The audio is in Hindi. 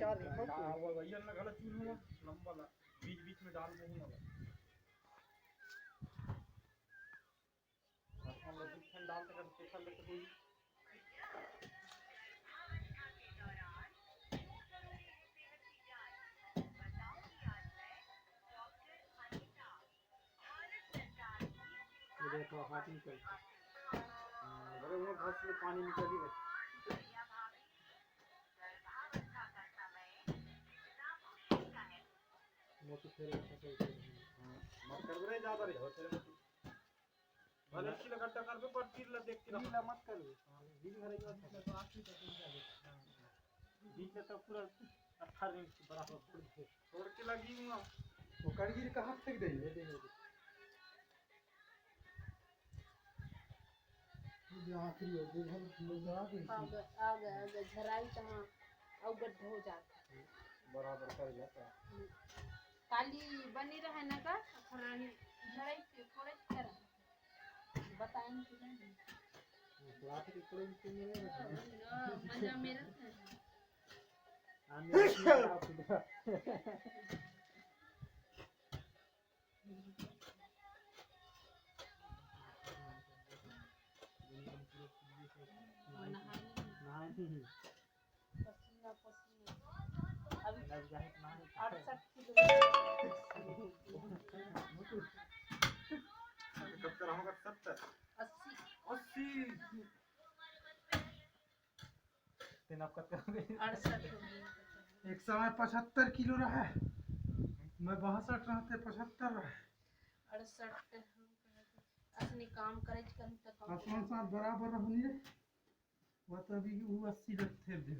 चार हां वो भैया ना गलत चून हुआ लंबा ला बीच बीच में डाल दूंगा हम लोग ठंड डालते करते खा लेते कोई देखो हाथ निकलता अरे वो घास से पानी निकल ही रहा मोटी फेर फसल मत कर रे ज्यादा रे हो तेरे भले की लगाता कर पे पर तीर ला देख के ला मत कर दिन भर एक बार तो आखिरी तक बीच में तो पूरा 18 इंच बराबर छोड़ के लगी हूं वो करगिर का हाथ फेंक देंगे देखो ये आखिरी हो गई हम आ गया झराई कहां और गड्ढा हो जाता बराबर कर लेता काली बनी रहे ना का खरानी झराई के थोड़े कर बताएं कि नहीं तो आखिरी थोड़े से मेरे मजा मेरा आने नहीं पसीना पसीना अभी लग जाए ना 68 किलो कब कर होगा 70 80 80 दिन आप कब करोगे 68 हो गया एक समय 75 किलो रहा है मैं 62 रहते 75 रहा 68 असली काम करे कम तक अपन साथ बराबर रहनी वो तो अभी वो 80 रखते थे